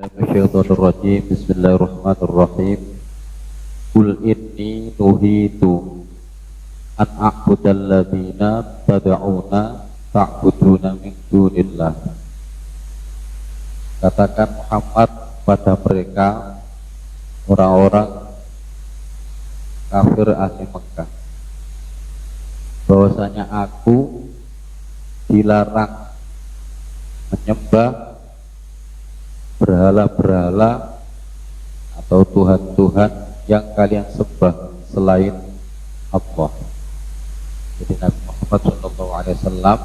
Minasyaitonirrajim. Bismillahirrahmanirrahim. Qul inni nuhitu an a'budal ladzina tad'una ta'buduna min dunillah. Katakan Muhammad pada mereka orang-orang kafir ahli Mekah bahwasanya aku dilarang menyembah berhala-berhala atau Tuhan-Tuhan yang kalian sembah selain Allah. Jadi Nabi Muhammad SAW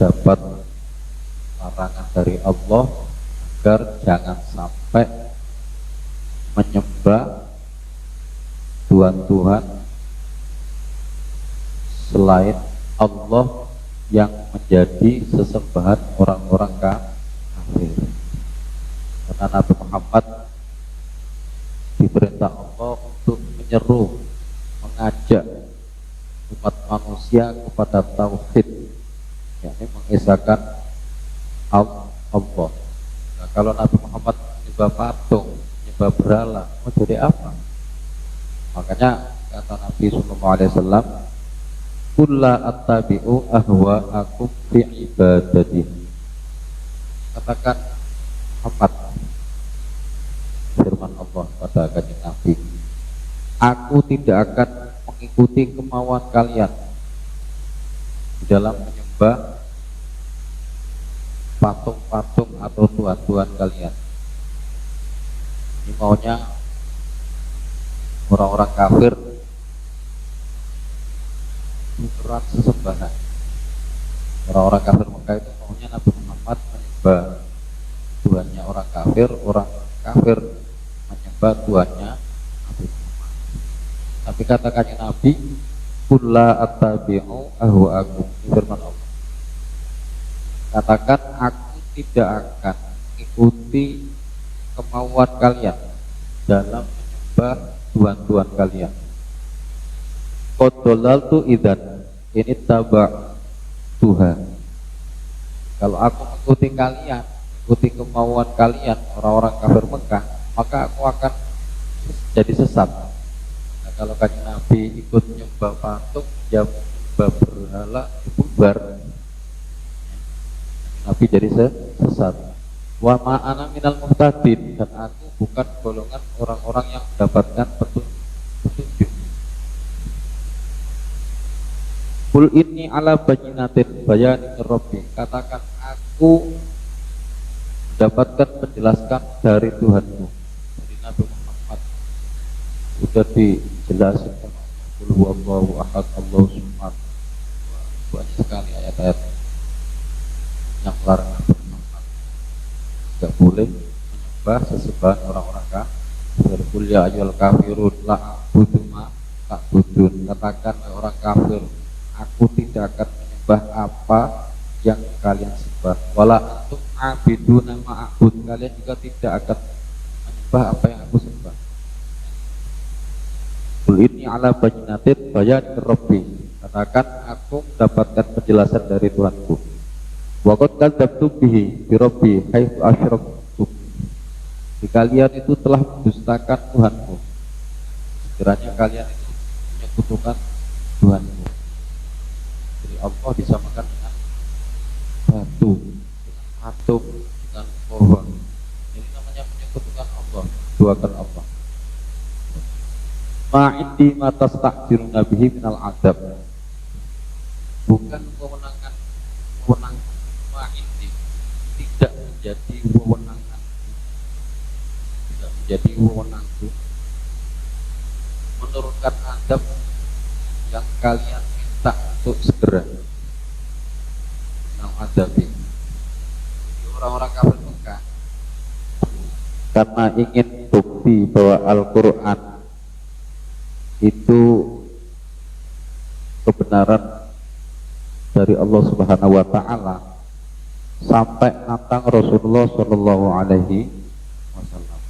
dapat larangan dari Allah agar jangan sampai menyembah Tuhan-Tuhan selain Allah yang menjadi sesembahan orang-orang kafir. Karena Nabi Muhammad diperintah Allah untuk menyeru, mengajak umat manusia kepada tauhid, yakni mengesahkan Allah. Nah, kalau Nabi Muhammad menyembah patung, menyembah berhala, mau jadi apa? Makanya kata Nabi SAW, "Kulla attabi'u ahwa'akum fi ibadati." Katakan Muhammad, firman Allah pada kanjeng Nabi, aku tidak akan mengikuti kemauan kalian di dalam menyembah patung-patung atau tuhan-tuhan kalian. Ini maunya orang-orang kafir berat sesembahan. Orang-orang kafir Mekah itu maunya Nabi Muhammad menyembah Tuhannya orang kafir menyembah Tuhannya Nabi Muhammad. Tapi katakannya Nabi, kulla attabi'u ahwa'akum, firman Allah. Katakan aku tidak akan mengikuti kemauan kalian dalam menyembah Tuhan-Tuhan kalian. Qaddalaltu idzan ini taba Tuhan. Kalau aku mengikuti kalian, mengikuti kemauan kalian orang-orang kafir Mekah, maka aku akan jadi sesat. Nah, kalau kanjeng Nabi ikut nyembah patung, ya nyembah berhala, bubar, Nabi jadi sesat. Wa ma'ana minal muhtadin, dan aku bukan golongan orang-orang yang mendapatkan petunjuk. Qul inni ala bayyinatin bayanin rabbi, katakan aku mendapatkan penjelasan dari Tuhanku. Dari Nabi Muhammad sudah dijelasin sama Qul huwallahu ahad Allahu samad. Banyak sekali ayat-ayat yang melarang Nabi Muhammad tidak boleh menyembah sesembahan orang-orang kafir. Qul ya ayyuhal kafirun la a'budu ma ta'budun, katakan orang kafir, aku tidak akan menyembah apa yang kalian sembah. Wala antum abiduna ma'abud, kalian juga tidak akan menyembah apa yang aku sembah. Qul inni ala bayyinatin bayanin rabbi, katakan aku mendapatkan penjelasan dari Tuhanku. Wa qad kadzabtu bihi bi rabbi haitsu asyraktu, kalian itu telah mendustakan Tuhanmu, sekiranya kalian itu menyekutukan Tuhanmu. Jadi Allah disamakan dengan batu, dengan patung, dengan pohon. Ini namanya menyekutukan Allah, duakan Allah. Ma'indi ma tasta'jiruna bihi minal adab, bukan kewenangan ma'indi, tidak menjadi wewenangan, tidak menjadi wewenangku menurunkan adab yang kalian minta untuk segera. Nah, adabi orang-orang kafir Mekah karena ingin bukti bahwa Al-Quran itu kebenaran dari Allah Subhanahu wa Ta'ala, sampai nantang Rasulullah Shallallahu Alaihi Wasallam.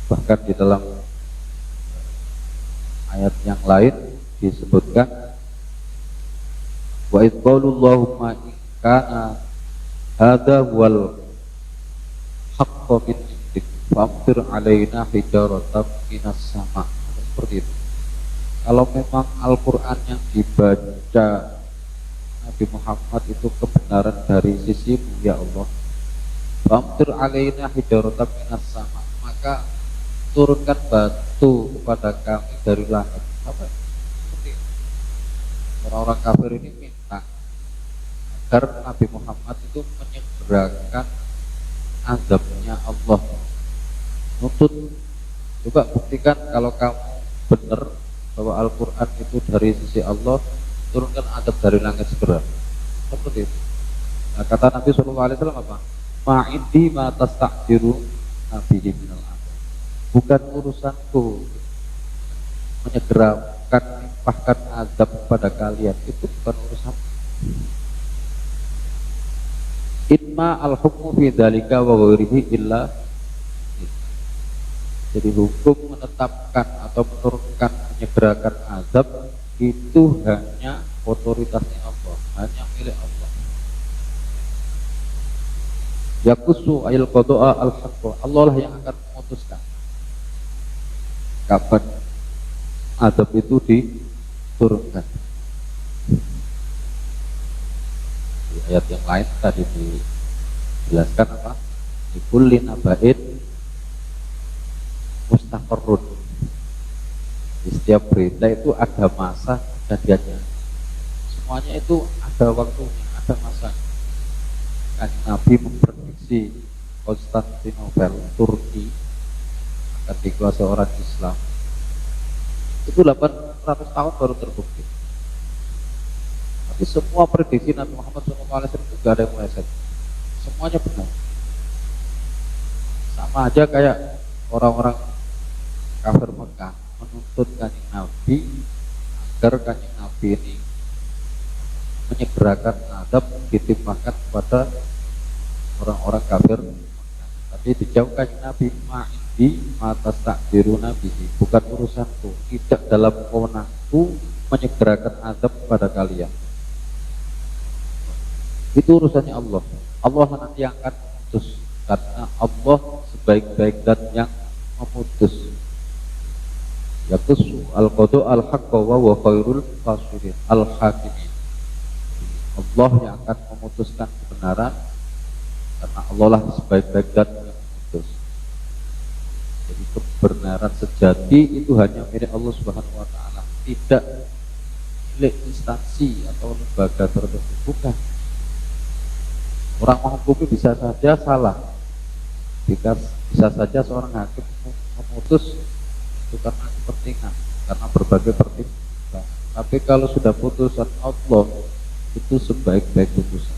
Bahkan di dalam ayat yang lain disebutkan, wa idh qaulullahumma in kana hadza wal haqqo min indik famtir alaina hijaratan minas sama. Seperti itu. Kalau memang Al-Quran yang dibaca Nabi Muhammad itu kebenaran dari sisimu ya Allah, famtir alaina hijaratan minas sama, maka turunkan batu kepada kami dari langit. Apa? Seperti itu. Orang-orang kafir ini minta agar Nabi Muhammad itu menyegerakan azabnya Allah. Nuntut, coba buktikan kalau kamu benar bahwa Al-Quran itu dari sisi Allah, turunkan azab dari langit segera. Seperti itu. Nah, kata Nabi SAW apa? Ma'indi ma tasta'jiru nabihi minal azab. Bukan urusanku menyegerakan, limpahkan azab kepada kalian, itu bukan urusan. Inma al-hukmu fi dzalika wa ghairihi illa. Jadi hukum menetapkan atau menurunkan, menyegerakan azab itu hanya otoritasnya Allah, hanya milik Allah. Yaqusu ayil qada'a al-haqq. Allah lah yang akan memutuskan kapan azab itu diturunkan. Di ayat yang lain tadi dijelaskan apa? Di kulli naba'in mustaqarrun. Di setiap berita itu ada masa kejadiannya. Semuanya itu ada waktunya, ada masa. Kan Nabi memprediksi Konstantinopel, Turki akan dikuasai orang Islam. Itu 800 tahun baru terbukti. Tapi semua prediksi Nabi Muhammad SAW itu gak ada yang meleset. Semuanya benar. Sama aja kayak orang-orang kafir Mekah menuntut Kanjeng Nabi agar Kanjeng Nabi ini menyegerakan azab ditimpakan kepada orang-orang kafir Mekah. Tapi dijawab Kanjeng Nabi, ma'indi matas takdiru Nabi, bukan urusanku, tidak dalam wewenangku menyegerakan azab kepada kalian. Itu urusannya Allah. Allah nanti yang akan memutus, karena Allah sebaik-baik dan yang memutus. Yaqusu al-qada al-haqqa wa huwa khairul fasirin al-hakimin. Allah yang akan memutuskan kebenaran, karena Allah lah sebaik-baik dan yang memutus. Jadi kebenaran sejati itu hanya milik Allah Subhanahu wa taala, tidak milik instansi atau lembaga tertentu, bukan. Orang menghukumi bisa saja salah, bisa saja seorang hakim memutus itu karena kepentingan, karena berbagai pertimbangan. Tapi kalau sudah putusan Allah, itu sebaik-baik putusan.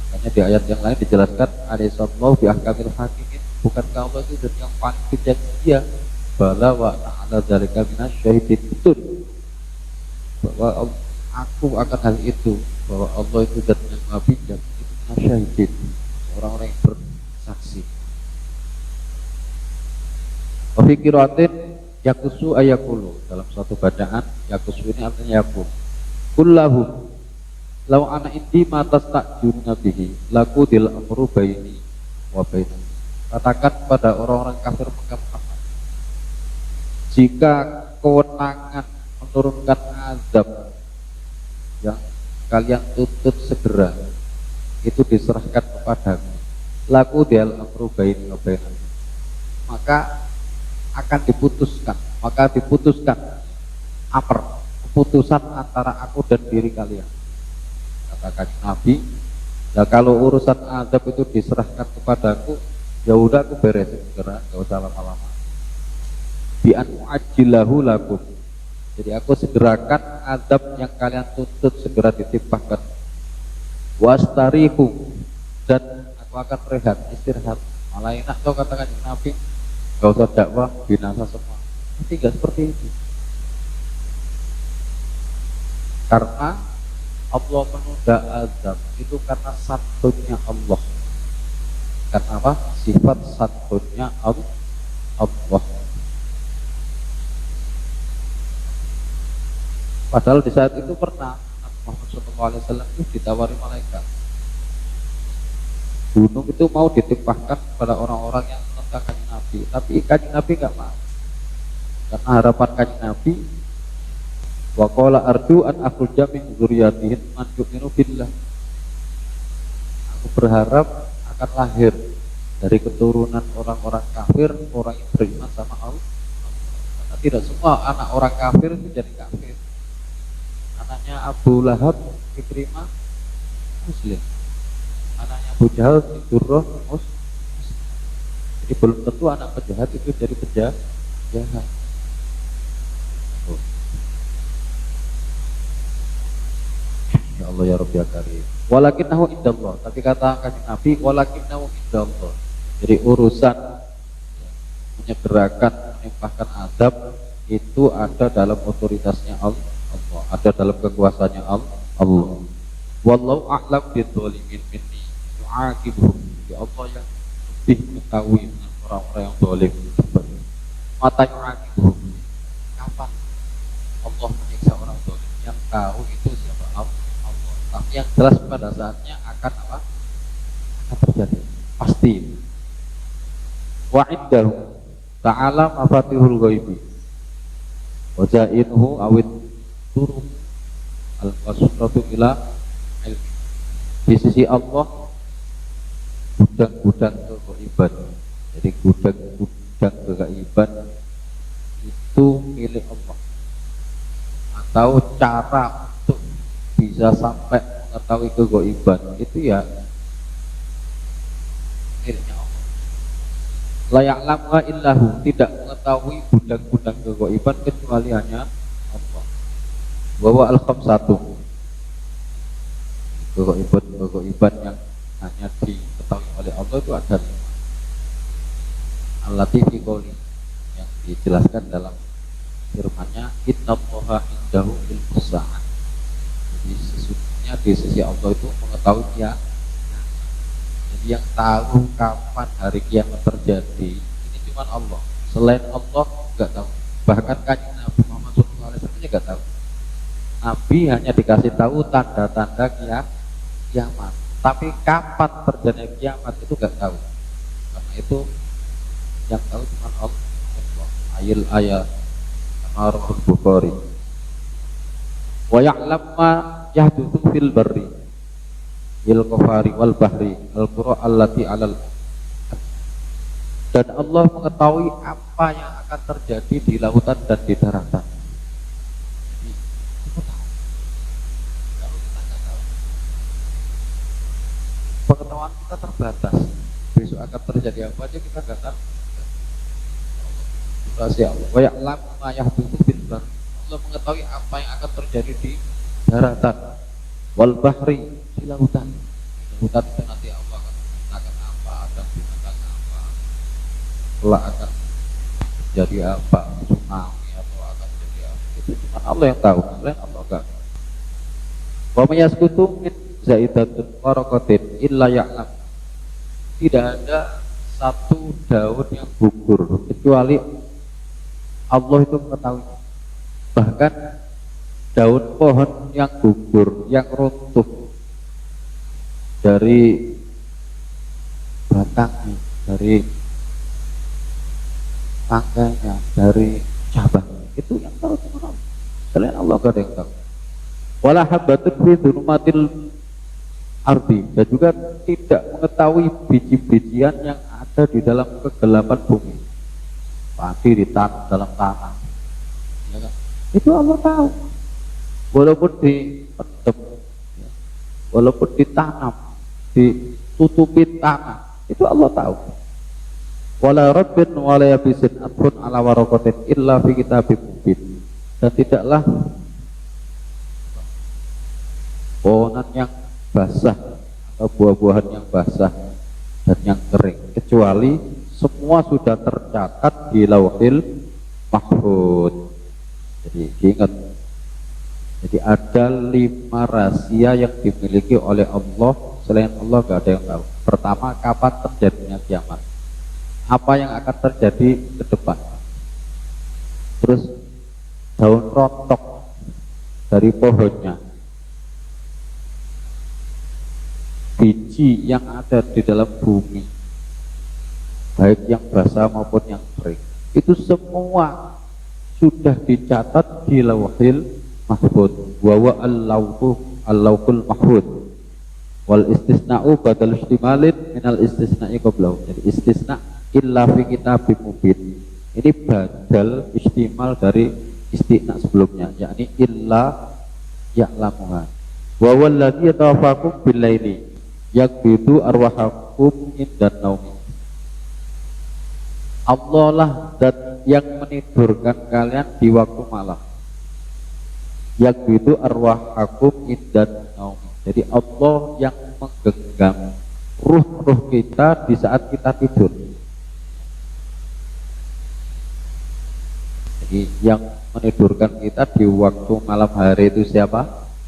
Makanya di ayat yang lain dijelaskan, Alaihissallahu bi ahkamil hakimin, bukankah Allah itu dan yang paling bijak dia, bala wa ta'ala dzalika minasyahidin, betul bahwa aku akan hal itu, bahwa Allah itu dan yang maha bijak, itu minasyahidin, orang-orang yang bersaksi. Wafikiratin yakusu ayakulu, dalam suatu bacaan yakusu ini artinya yakul. Kullahu lau ana indi matas takjun nabihi laku dil amru baini wa baini. Katakan pada orang-orang kafir Mekah Muhammad, jika kewenangan menurunkan azab yang kalian tuntut segera itu diserahkan kepadamu, laku dil amru baini wa baini, maka akan diputuskan, amr, keputusan antara aku dan diri kalian. Katakan Nabi, ya kalau urusan azab itu diserahkan kepadaku, ya udah aku beresin segera, gak usah lama-lama. Bi an mu'ajjilahu lakum, jadi aku segerakan azab yang kalian tuntut segera ditimpahkan. Wastarihu, dan aku akan rehat, istirahat. Malah enak tuh katakan Nabi, gak usah dakwah, binasa semua. Tapi gak seperti itu. Karena Allah menunda azab itu karena satunya Allah. Karena apa? Sifat satunya Allah. Padahal di saat itu pernah Muhammad SAW itu ditawari malaikat. gunung itu mau ditimpahkan kepada orang-orang yang menentang kanjeng Nabi, tapi kanjeng Nabi nggak mau, karena harapan kanjeng Nabi, wa qala arju an akhruja min dzurriyyatihin man yu'minu billah, aku berharap akan lahir dari keturunan orang-orang kafir, orang yang beriman sama Allah. Karena tidak semua anak orang kafir itu jadi kafir. Anaknya Abu Lahab, Ikrimah, Muslim. Anaknya Abu Jahal, Durrah, Muslim. Jadi belum tentu anak penjahat itu jadi penjahat. Ya Allah ya Rabbi ya Karim. Walakinnahu indallah. Tapi kata kanjeng Nabi, walakinnahu indallah. Jadi urusan menyegerakan, menimpahkan azab itu ada dalam otoritasnya Allah, ada dalam kekuasaannya Allah. Wallahu a'lam bidzalimin minni yu'aqibuhum. Ya Allah yang lebih mengetahui orang-orang yang zalim. Mata yu'aqibuhum. Kapan Allah menyiksa orang zalim? Yang tahu itu siapa? Allah. Tapi yang jelas pada saatnya akan apa? Akan terjadi. Pasti. Wa indahu ta'ala mafatihul ghaibi wa ja'inhu awit turun al-wasratu ila ilmi. Di sisi Allah gudang-gudang kegaiban. Jadi gudang-gudang kegaiban itu milik Allah, atau cara untuk bisa sampai mengetahui kegaiban itu ya miliknya Allah. La ya'lamu illahu, tidak mengetahui gudang-gudang kegaiban kecuali hanya Allah. Bahwa al-khamsatu, kegaiban yang hanya diketahui oleh Allah itu ada 5. Allati fi qouli, yang dijelaskan dalam firman-Nya, innallaha indahu ilmus sa'ah. Jadi sesungguhnya di sisi Allah itu mengetahui kiamat. Jadi yang tahu kapan hari kiamat terjadi ini cuma Allah. Selain Allah nggak tahu. Bahkan kanjeng Nabi Muhammad SAW nggak tahu. Nabi hanya dikasih tahu tanda-tanda kiamat. Tapi kapan terjadi kiamat itu nggak tahu. Karena itu yang tahu cuma Allah. Ayil ayat Ar-Rahul Bukhari. Wa ya'lam ma yahdutsu fil barri il qafari wal bahri al qura allati alal. Dan Allah mengetahui apa yang akan terjadi di lautan dan di daratan. Jadi kita tahu. Kalau kita nggak tahu, pengetahuan kita terbatas. Besok akan terjadi apa aja kita nggak tahu. Rahasia Allah. Wa ya'lamu ma yahdutsu fil barri. Allah mengetahui apa yang akan terjadi di daratan wal bahri, di lautan. Lautan itu nanti Allah akan menciptakan apa, akan binatang apa, kelak akan jadi apa, tsunami atau akan jadi apa, itu cuma Allah yang tahu. Selain Allah enggak. Wa may yaskutu min zaidatun waraqatin illa ya'lam. Tidak ada satu daun yang gugur kecuali Allah itu mengetahui. Bahkan daun pohon yang gugur, yang runtuh dari batangnya, dari tangkainya, dari cabangnya, itu yang tahu cuma Allah. Selain Allah gak ada yang tahu. Wala habbatun fi dzulumatil ardi, dan juga tidak mengetahui biji-bijian yang ada di dalam kegelapan bumi. Padi ditanam dalam tanah, ya kan? Itu Allah tahu. Walaupun dipendem, ya, walaupun ditanam, ditutupi tanah, itu Allah tahu. Wala rabbin wala yabisin adhun ala waraqatin illa fi kitabim mubin. Dan tidaklah pohonan yang basah atau buah-buahan yang basah dan yang kering, kecuali semua sudah tercatat di Lauhil Mahfuz. Jadi diingat, jadi ada 5 rahasia yang dimiliki oleh Allah. Selain Allah gak ada yang tahu. Pertama, kapan terjadinya kiamat, apa yang akan terjadi ke depan. Terus daun rontok dari pohonnya, biji biji yang ada di dalam bumi, baik yang basah maupun yang kering, itu semua sudah dicatat di Lauhil Mahfuz. Wa huwa al-lauhul mahfuz. Wal istisna'u badal istimalin minal istisna'i qablahu. Jadi istisna illa fi kitabim mubin. Ini badal istimal dari istisna sebelumnya, yakni illa ya'lamuha. Wa walladzi yatawaffakum bil laili yakbidu arwahakum indan naumi. Allah lah zat yang menidurkan kalian di waktu malam. Yakbidu arwahakum indan naumi. Jadi Allah yang menggenggam ruh-ruh kita di saat kita tidur. Jadi yang menidurkan kita di waktu malam hari itu siapa?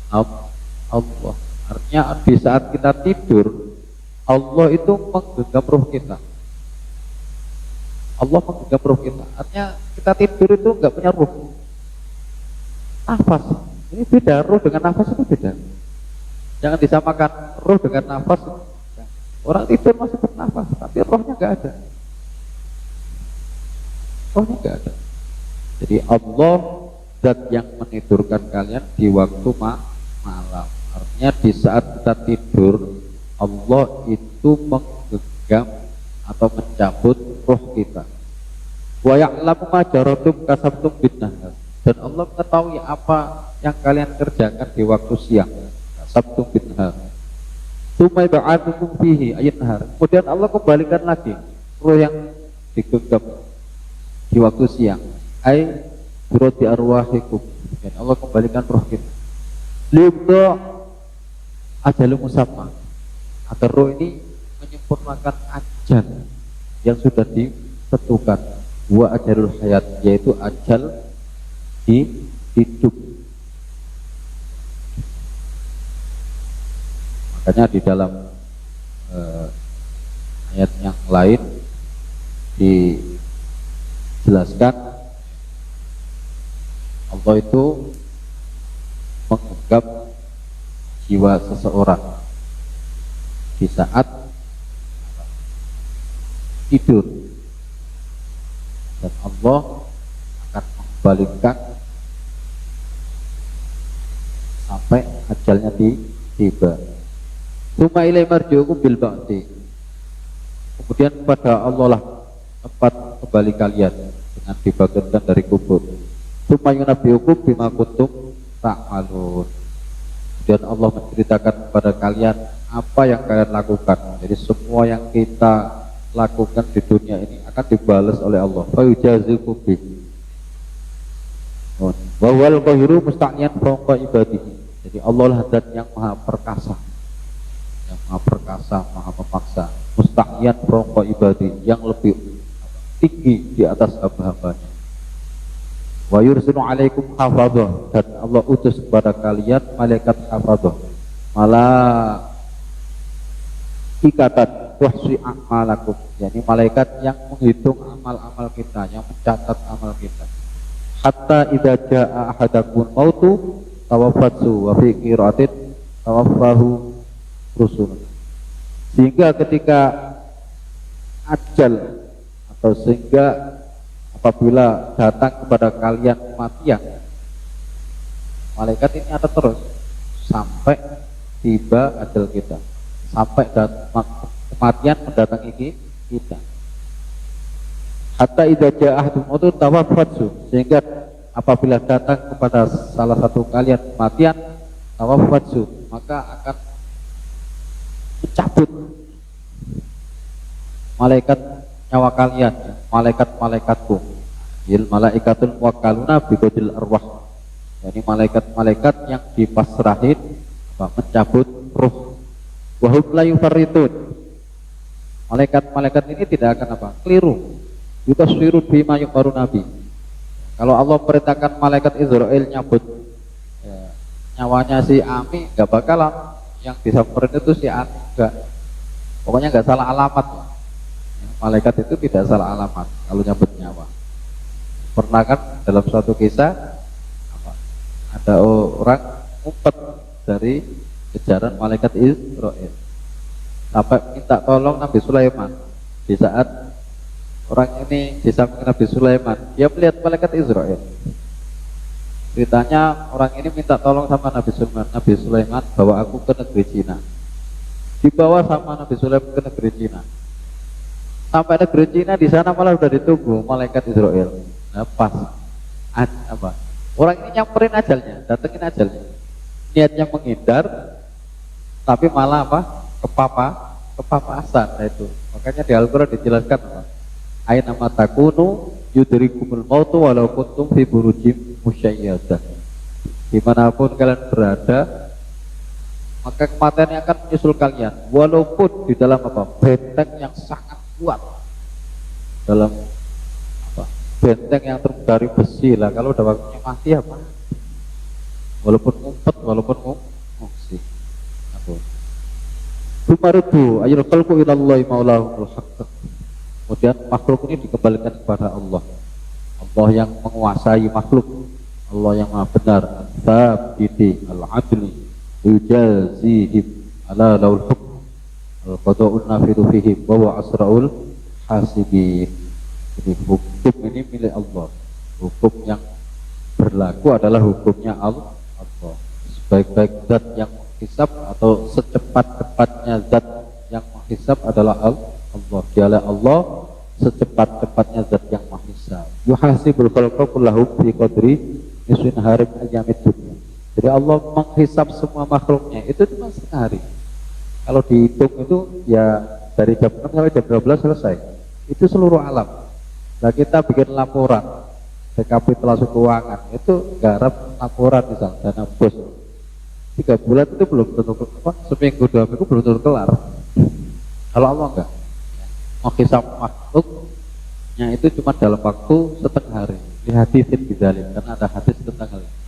Allah. Artinya di saat kita tidur, Allah itu menggenggam ruh kita. Allah menggenggam ruh kita. Artinya kita tidur itu enggak punya ruh. Nafas. Ini beda, ruh dengan nafas itu beda. Jangan disamakan roh dengan nafas. Orang tidur masih bernafas, tapi rohnya nggak ada. Rohnya nggak ada. Jadi Allah zat yang menidurkan kalian di waktu malam. Artinya di saat kita tidur, Allah itu menggenggam atau mencabut roh kita. Wa ya'lamu ma jaratum kasabtum bin nahar. Dan Allah mengetahui apa yang kalian kerjakan di waktu siang. Sabtu bin nahar. Tsumma ba'athukum fihi ayat nahar. Kemudian Allah kembalikan lagi roh yang digenggam di waktu siang. Ai burati arwahikum. Dan Allah kembalikan roh kita. Liubda ajalul musamma. Agar roh ini menyempurnakan ajal yang sudah ditentukan. Wa ajalul hayat, yaitu ajal di hidup. Makanya di dalam ayat yang lain dijelaskan Allah itu menggenggam jiwa seseorang di saat tidur, dan Allah akan mengembalikan sampai ajalnya tiba. Tsumma ilaihi marji'ukum bil ba'ti. Kemudian kepada Allah lah tempat kembali kalian dengan dibangkitkan dari kubur. Tsumma yunabbi'ukum bima kuntum ta'malun. Kemudian Allah menceritakan kepada kalian apa yang kalian lakukan. Jadi semua yang kita lakukan di dunia ini akan dibalas oleh Allah. Fa yujazikum bih. Wa huwal qahiru musta'niyan fawqa ibadihi. Jadi Allah lah zat yang maha perkasa, yang maha perkasa, maha memaksa, musta'niyan fawqa ibadihi, yang lebih tinggi di atas hamba-hambanya. Wa yursilu alaikum hafadhah, dan Allah utus kepada kalian malaikat hafadhah, malaikatan wahsi a'malakum, yakni malaikat yang menghitung amal-amal kita, yang mencatat amal kita. Hatta idza jaa ahadakum mautu tawaffatsu wa fi qira'atin tawaffahu rusul. Sehingga ketika ajal atau sehingga apabila datang kepada kalian kematian, malaikat ini ada terus sampai tiba ajal kita, sampai kematian mendatangi kita. Hatta idza jaa ahadum mautu tawaffatsu, sehingga apabila datang kepada salah satu kalian kematian, tawaffatsu, maka akan dicabut malaikat nyawa kalian, malaikat-malaikatku, il malaikatul muwakkaluna bi qadil arwah, yakni malaikat-malaikat yang dipasrahin mencabut ruh. Wa hum la yufarritun, malaikat-malaikat ini tidak akan keliru. Yutaswiru bima yuqaru nabi. Kalau Allah perintahkan malaikat Israel nyabut nyawanya si Ami, nggak bakalan yang disamperin itu si Ani, enggak. Pokoknya nggak salah alamat. Malaikat itu tidak salah alamat kalau nyabut nyawa. Pernah kan dalam suatu kisah ada orang ngumpet dari kejaran malaikat Israel. sampai minta tolong Nabi Sulaiman. Di saat orang ini di samping Nabi Sulaiman, dia melihat malaikat Israel. Ceritanya orang ini minta tolong sama Nabi Sulaiman bawa aku ke negeri Cina. Dibawa sama Nabi Sulaiman ke negeri Cina. Sampai negeri Cina, di sana malah udah ditunggu malaikat Israel. Nah, pas apa? Orang ini nyamperin ajalnya, datengin ajalnya. Niatnya menghindar, tapi malah apa? Kepapasan. Nah itu. Makanya di Al-Quran dijelaskan apa? Aina matakunu yudrikumul mautu walau kuntum fi burujim musyayyadah. Dimanapun kalian berada, maka kematian akan menyusul kalian, walaupun di dalam apa? Benteng yang sangat kuat, dalam apa? Benteng yang terbuat dari besi lah. Kalau udah waktunya mati apa? Walaupun ngumpet, walaupun ngungsi. Tumarudu ayul khalqu ilallahi maulahumul haqq. Kemudian makhluk ini dikembalikan kepada Allah. Allah yang menguasai makhluk, Allah yang maha benar, al-thabiti al-adli yujazihim ala laul hukm al-qada'un nafidu fihim wa huwa asra'ul hasibin. Jadi hukum ini milik Allah. Hukum yang berlaku adalah hukumnya Allah. Sebaik-baik zat yang menghisab atau secepat-cepatnya zat yang menghisab adalah Allah. Dialah Allah secepat-cepatnya zat yang menghisab. Yuhasibul khalqa kullahu fi qadri nisfin harim ayyamid dunya. Jadi Allah menghisab semua makhluknya itu cuma sehari. Kalau dihitung itu ya dari jam 6 sampai jam 12 selesai. Itu seluruh alam. Nah kita bikin laporan rekapitulasi keuangan itu garap laporan misal dana bos 3 bulan itu belum tentu seminggu 2 minggu belum tentu kelar. Kalau Allah enggak, menghisab makhluknya itu cuma dalam waktu setengah hari. Di hadisin bidzalik, karena ada hadis tentang hal ini.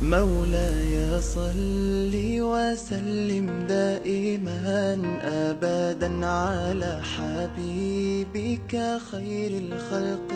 مولاي صل وسلم دائما أبدا على حبيبك خير الخلق